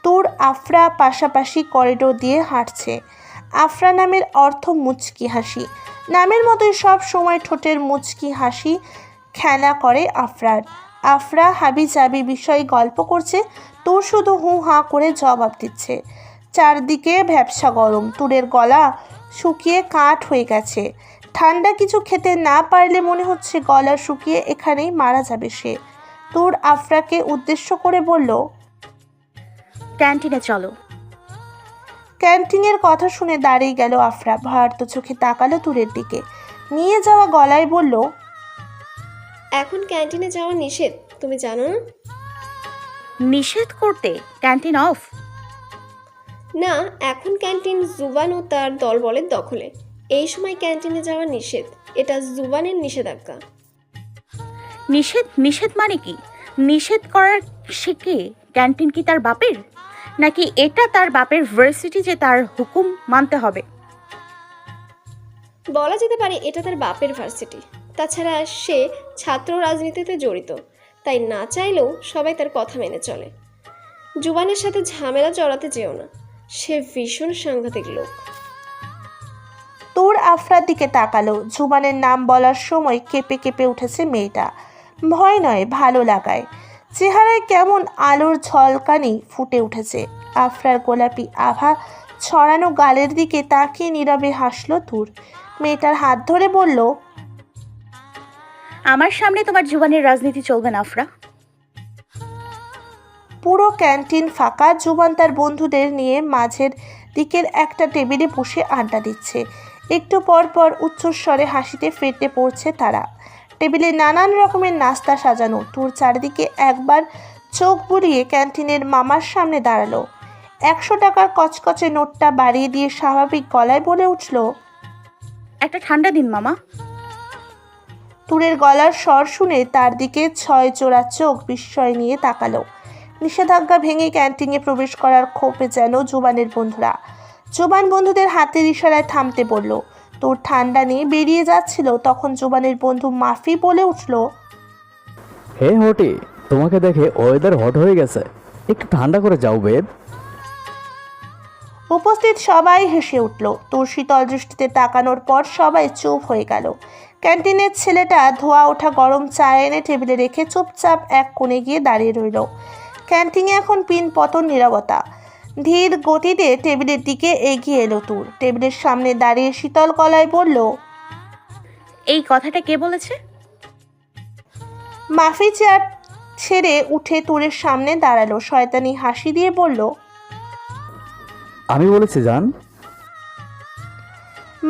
তোর আফরা পাশাপাশি করিডোর দিয়ে হাঁটছে। আফরা নামের অর্থ মুচকি হাসি। নামের মতোই সব সময় ঠোঁটের মুচকি হাসি খেলা করে আফরার। আফরা হাবি জাবি বিষয়ে গল্প করছে, তোর শুধু হু হাঁ করে জবাব দিচ্ছে। চারদিকে ভ্যাপসা গরম, তুরের গলা শুকিয়ে কাঠ হয়ে গেছে। ঠান্ডা কিছু খেতে না পারলে মনে হচ্ছে গলা শুকিয়ে এখানেই মারা যাবে সে। তোর আফরাকে উদ্দেশ্য করে বলল, ক্যান্টিনে চলো। ক্যান্টিনের কথা শুনে দাঁড়িয়ে গেল আফরা। ভয়ার্ত চোখে তাকালো তুরের দিকে, নিয়ে যাওয়া গলায় বলল, এখন ক্যান্টিনে যাওয়া নিষেধ, তুমি জানো না? নিষেধ করতে ক্যান্টিন অফ? না, এখন ক্যান্টিন জুবান ও তার দলবলের দখলে। এই সময় ক্যান্টিনে যাওয়া নিষেধ, এটা জুবানের নিষেধাজ্ঞা। নিষেধ? নিষেধ মানে কি? নিষেধ করার সে কে? ক্যান্টিন কি তার বাপের, নাকি এটা তার বাপের ভার্সিটি যে তার হুকুম মানতে হবে? বলা যেতে পারে এটা তার বাপের ভার্সিটি। তাছাড়া সে ছাত্র রাজনীতিতে জড়িত, তাই না চাইলেও সবাই তার কথা মেনে চলে। জুবানের সাথে ঝামেলা জড়াতে যেও না, সে ভীষণ সাংঘাতিক লোক। তোর আফরার দিকে তাকালো। জুবানের নাম বলার সময় কেঁপে কেঁপে উঠেছে মেয়েটা, ভয় নয় ভালো লাগায়। চেহারায় কেমন আলোর ঝলকানি ফুটে উঠেছে। আফরার গোলাপি আভা ছড়ানো গালের দিকে তাকিয়ে নীরবে হাসলো তুর। মেয়েটার হাত ধরে বলল, আমার সামনে তোমার জুবানের রাজনীতি চলবে না আফরা। পুরো ক্যান্টিন ফাঁকা। জুবান তার বন্ধুদের নিয়ে মাঝের দিকের একটা টেবিলে বসে আড্ডা দিচ্ছে। একটু পর পর উচ্চস্বরে হাসিতে ফেটে পড়ছে তারা। টেবিলে নানান রকমের নাস্তা সাজানো। তোর চারিদিকে একবার চোখ বুলিয়ে ক্যান্টিনের মামার সামনে দাঁড়ালো। 100 টাকার কচকচে নোটটা বাড়িয়ে দিয়ে স্বাভাবিক গলায় বলে উঠল, একটা ঠান্ডা দিন মামা। তুরের গলার স্বর শুনে তার দিকে 6 জোড়া চোখ বিস্ময় নিয়ে তাকালো। নিষেধাজ্ঞা ভেঙে ক্যান্টিনে প্রবেশ করার ক্ষোভে যেন জুবানের বন্ধুরা। জুবান বন্ধুদের হাতের ইশারায় থামতে বলল। তোর ঠান্ডা নিয়ে বেরিয়ে যাচ্ছিল, তখন জুবানের বন্ধু মাফি বলে উঠল, হে হটি, তোমাকে দেখে ওয়েদার হট হয়ে গেছে, একটু ঠান্ডা করে যাও বেব। উপস্থিত সবাই হেসে উঠল। তোর শীতল দৃষ্টিতে তাকানোর পর সবাই চুপ হয়ে গেল। ক্যান্টিনের ছেলেটা ধোয়া ওঠা গরম চা এনে টেবিলে রেখে চুপচাপ এক কোণে গিয়ে দাঁড়িয়ে রইল। ক্যান্টিনে এখন পিন পতন নীরবতা। ধীর গতিতে টেবিলের দিকে এগিয়ে এলো তুর। টেবিলের সামনে দাঁড়িয়ে শীতল গলায় বলল, এই কথাটা কে বলেছে? মাফি চেয়ার ছেড়ে উঠে তুরের সামনে দাঁড়ালো। শয়তানি হাসি দিয়ে বলল, আমি বলেছি জান।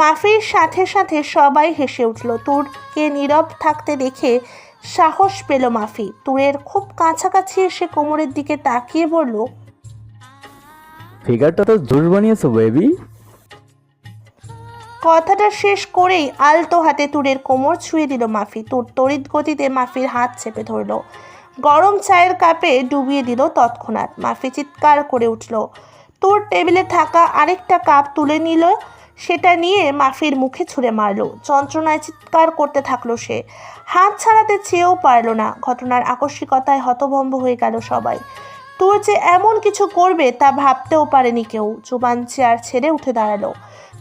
মাফির সাথে সাথে সবাই হেসে উঠল। তুরকে নীরব থাকতে দেখে সাহস পেল মাফি। তুরের খুব কাছাকাছি এসে কোমরের দিকে তাকিয়ে বলল, ফিগারটা তো জোর বানিয়েছো বেবি। কথাটা শেষ করেই আলতো হাতে তুরের কোমর ছুঁয়ে দিল মাফি। তুর তড়িৎ গতিতে মাফির হাত চেপে ধরল, গরম চায়ের কাপে ডুবিয়ে দিল তৎক্ষণাৎ। মাফি চিৎকার করে উঠল। তুর টেবিলে থাকা আরেকটা কাপ তুলে নিল, সেটা নিয়ে মাফির মুখে ছুঁড়ে মারল। যন্ত্রণায় চিৎকার করতে থাকলো সে। হাত ছাড়াতে চেয়েও পারল না। ঘটনার আকস্মিকতায় হতভম্ব হয়ে গেল সবাই। তুর যে এমন কিছু করবে তা ভাবতেও পারেনি কেউ। জুবান চেয়ার ছেড়ে উঠে দাঁড়ালো।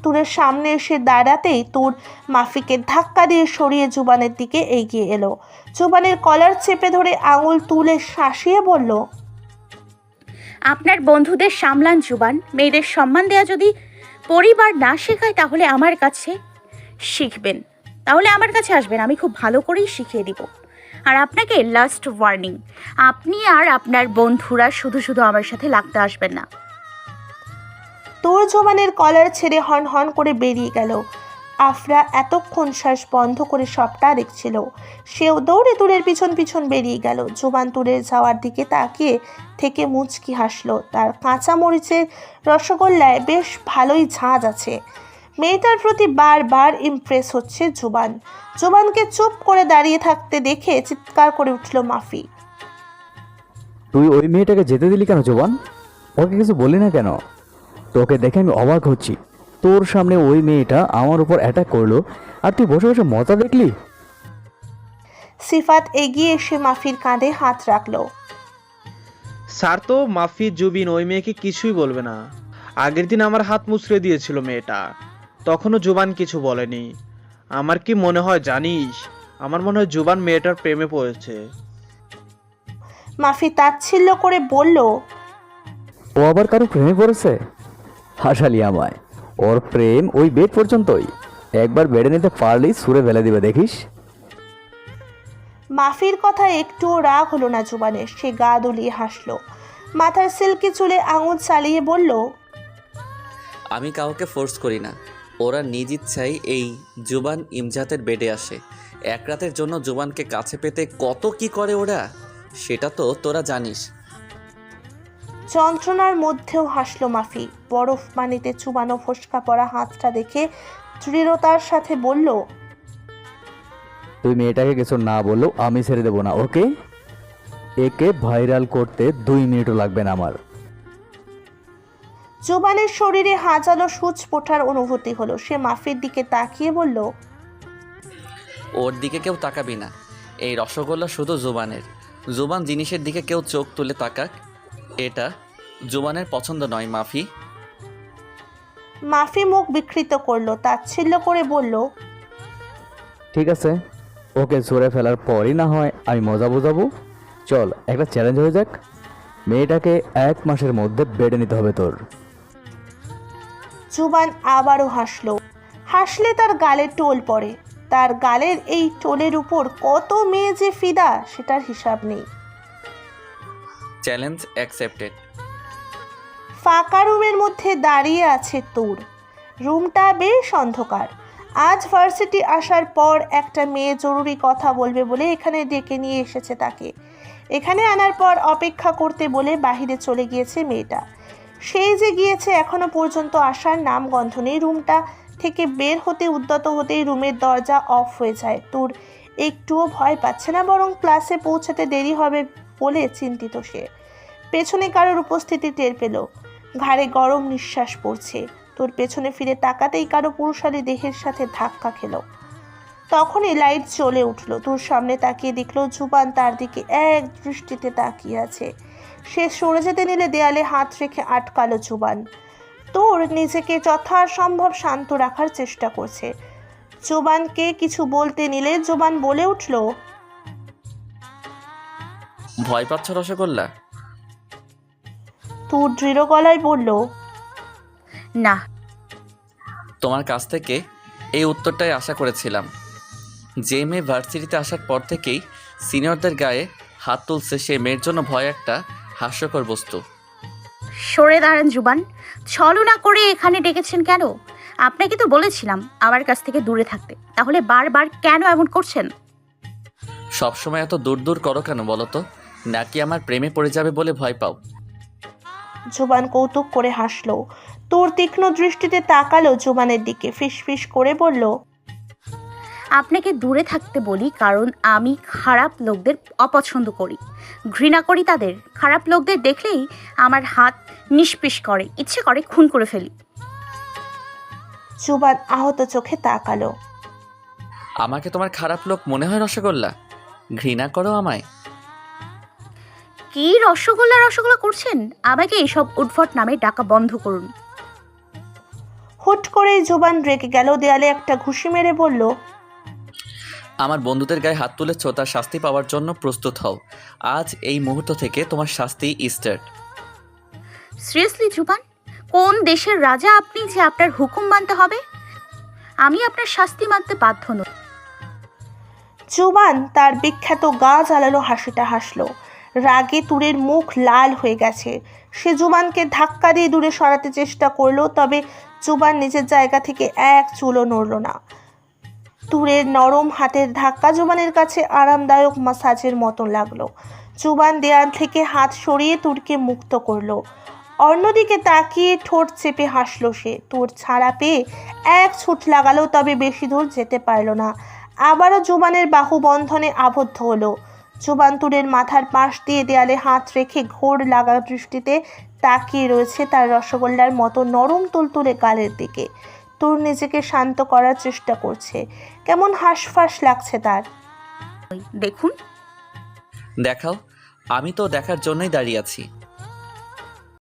তুরের সামনে এসে দাঁড়াতেই তুর মাফিকে ধাক্কা দিয়ে সরিয়ে জুবানের দিকে এগিয়ে এলো। জুবানের কলার চেপে ধরে আঙুল তুলে শাসিয়ে বলল, আপনার বন্ধুদের সামলান জুবান। মেয়েদের সম্মান দেয়া যদি পরিবার না শেখায় তাহলে আমার কাছে শিখবেন, তাহলে আমার কাছে আসবেন, আমি খুব ভালো করেই শিখিয়ে দিব। আর আপনাকে লাস্ট ওয়ার্নিং, আপনি আর আপনার বন্ধুরা শুধু শুধু আমার সাথে লাগতে আসবেন না। তোর জোবানের কলার ছেড়ে হন হন করে বেরিয়ে গেল। আফরা এতক্ষণ শ্বাস বন্ধ করে সবটা দেখছিল। সেও দৌড়ে তুরের পিছন পিছন বেরিয়ে গেল। জোবান তুরের যাওয়ার দিকে তাকিয়ে থেকে মুচকি হাসলো। তার কাঁচা মরিচের রসগোল্লায় বেশ ভালোই ঝাঁজ আছে। মেয়েটার প্রতি বারবার ইমপ্রেস হচ্ছে জোবান। জোবানকে চুপ করে দাঁড়িয়ে থাকতে দেখে চিৎকার করে উঠল মাফি, তুই ওই মেয়েটাকে যেতে দিলি কেন জোবান? ওকে কিছু বললি না কেন? তোকে দেখে আমি অবাক হচ্ছি। তোর সামনে ওই মেয়েটা আমার উপর অ্যাটাক করলো আর তুই বসে বসে মজা দেখলি। সিফাত এগিয়ে এসে মাফির কাঁধে হাত রাখলো। স্যার তো মাফি জুবিন ওই মেয়েকে কিছুই বলবে না। আগের দিন আমার হাত মুচড়ে দিয়েছিল মেয়েটা, তখনও জুবান কিছু বলেনি। আমার কি মনে হয় জানিস, আমার মনে হয় জুবান মেয়েটার প্রেমে পড়েছে। মাফি তাচ্ছিল্য করে বলল, ও আবার কারো প্রেমে পড়েছে? হাসালি আমায়। ওর প্রেম ওই বেড পর্যন্তই, একবার বেড়ে নিতে পারলেই সুরে ফেলে দিবে দেখিস। মাফির কথা একটুও রাগ হলো না জুবানের। সে গা দুলিয়ে হাসলো, মাথার সিল্কি চুলে আঙুল চালিয়ে বলল, আমি কাউকে ফোর্স করি না, ওরা নিজ ইচ্ছাই এই জুবান ইমজাতের বেডে আসে। এক রাতের জন্য জুবানকে কাছে পেতে কত কি করে ওরা, সেটা তো তোরা জানিস। যন্ত্রণার মধ্যেও হাসলো মাফি। বরফ পানিতে চুবানো ফোসকা পড়া হাতটা দেখে দৃঢ়তার সাথে বলল, তুই মেয়েটাকে কিছু না বললেও আমি ছেড়ে দেবো না, ওকে? একে ভাইরাল করতে 2 মিনিটও লাগবে না আমার। জুবানের শরীরে হাজালো সূচ ওঠার অনুভূতি হলো। সে মাফির দিকে তাকিয়ে বলল, ওর দিকে কেউ তাকাবি না, এই রসগোল্লা শুধু জুবানের। জুবান জিনিসের দিকে কেউ চোখ তুলে তাকাক, এটা জুবানের পছন্দ নয় মাফি। মাফি মুখ বিকৃত করলো, তাচ্ছিল্য করে বলল, ঠিক আছে, ওকে সরে ফেলার পরই না হয় আমি মজা বোঝাবো। চল একটা চ্যালেঞ্জ হয়ে যাক, মেয়েটাকে 1 মাসের মধ্যে বেড়ে নিতে হবে তোর। জুবান আবারও হাসলো। হাসলে তার গালে টোল পড়ে। তার গালের এই টোলের উপর কত মেয়ে যে ফিদা সেটার হিসাব নেই। Challenge accepted. ফাঁকা রুমের মধ্যে দাঁড়িয়ে আছে তুর। রুমটা বেশ অন্ধকার। আজ ভার্সিটি আসার পর একটা মেয়ে জরুরি কথা বলবে বলে এখানে ডেকে নিয়ে এসেছে তাকে। এখানে আনার পর অপেক্ষা করতে বলে বাহিরে চলে গিয়েছে মেয়েটা। সেই যে গিয়েছে এখনো পর্যন্ত আসার নাম গন্ধ নেই। রুমটা থেকে বের হতে উদ্যত হতেই রুমের দরজা অফ হয়ে যায়। তুর একটুও ভয় পাচ্ছে না, বরং ক্লাসে পৌঁছাতে দেরি হবে বলে চিন্তিত সে। পেছনে কারোর উপস্থিতি টের পেল। ঘাড়ে গরম নিঃশ্বাস পড়ছে। তোর পেছনে ফিরে তাকাতেই কারো পুরুষালী দেহের সাথে ধাক্কা খেল। তখনই লাইট জ্বলে উঠল। তোর সামনে তাকিয়ে দেখলো জুবান তার দিকে এক দৃষ্টিতে তাকিয়ে আছে। সে সরে যেতে নিলে দেয়ালে হাত রেখে আটকালো জুবান। তোর নিজেকে যথাসম্ভব শান্ত রাখার চেষ্টা করছে। জুবানকে কিছু বলতে নিলে জুবান বলে উঠল, ভয় পাচ্ছ রসগোল্লা? তোর দৃঢ় গলায় বলল, না। তোমার কাছ থেকে এই উত্তরটাই আশা করেছিলাম। যে মেয়ে ভার্সিটিতে আসার পর থেকেই সিনিয়রদের গায়ে হাত তুলছে, সে মেয়ের জন্য ভয় একটা হাস্যকর বস্তু। সরে দাঁড়ান জুবান, ছলনা করে এখানে ডেকেছেন কেন? আপনাকে তো বলেছিলাম আমার কাছ থেকে দূরে থাকতে, তাহলে বারবার কেন এমন করছেন? সবসময় এত দূর দূর করো কেন বলো তো? নাকি আমার প্রেমে পড়ে যাবে বলে ভয় পাও? জুবান কৌতুক করে হাসলো। তোর তীক্ষ্ণ দৃষ্টিতে তাকালো জুবানের দিকে, ফিসফিস করে বলল, আপনাকে দূরে থাকতে বলি কারণ আমি খারাপ লোকদের অপছন্দ করি, ঘৃণা করি তাদের। খারাপ লোকদের দেখলেই আমার হাত নিষ্পিস করে, ইচ্ছে করে খুন করে ফেলি। জুবান আহত চোখে তাকালো। আমাকে তোমার খারাপ লোক মনে হয় রসগোল্লা? ঘৃণা করো আমায়? কি রসগোল্লা রসগোল্লা করছেন? আমাকে এইসব উদ্ভট নামে ডাকা বন্ধ করুন। হুট করে জুবান রেগে গেল। দেয়ালে একটা ঘুষি মেরে বলল, আমার বন্ধুদের গায়ে হাত তুলেছ, তার শাস্তি পাওয়ার জন্য প্রস্তুত হও। আজ এই মুহূর্ত থেকে তোমার শাস্তি স্টার্ট। সিরিয়াসলি জুবান, কোন দেশের রাজা আপনি যে আপনার হুকুম মানতে হবে? আমি আপনার শাস্তি মানতে বাধ্য নই। জুবান তার বিখ্যাত গা জ্বালালো হাসিটা হাসলো। রাগে তুরের মুখ লাল হয়ে গেছে। সে জুবানকে ধাক্কা দিয়ে দূরে সরাতে চেষ্টা করলো, তবে জুবান নিজের জায়গা থেকে এক চুলও নড়ল না। তুরের নরম হাতের ধাক্কা জুবানের কাছে আরামদায়ক মাসাজের মতন লাগলো। জুবান দেয়াল থেকে হাত সরিয়ে তুরকে মুক্ত করলো। অন্যদিকে তাকিয়ে ঠোঁট চেপে হাসলো সে। তুর ছাড়া পেয়ে এক ছুট লাগালো, তবে বেশি দূর যেতে পারল না। আবারও জুবানের বাহু বন্ধনে আবদ্ধ হলো। জুবান তুরের মাথার পাশ দিয়ে দেয়ালে হাত রেখে ঘোর লাগা দৃষ্টিতে তাকিয়ে রয়েছে তার রসগোল্লার মতো নরম তুলতুলে গালের দিকে। তুর নিজেকে শান্ত করার চেষ্টা করছে। কেমন হাঁসফাঁস লাগছে তার। দেখুন। দেখাও, আমি তো দেখার জন্যই দাঁড়িয়ে আছি।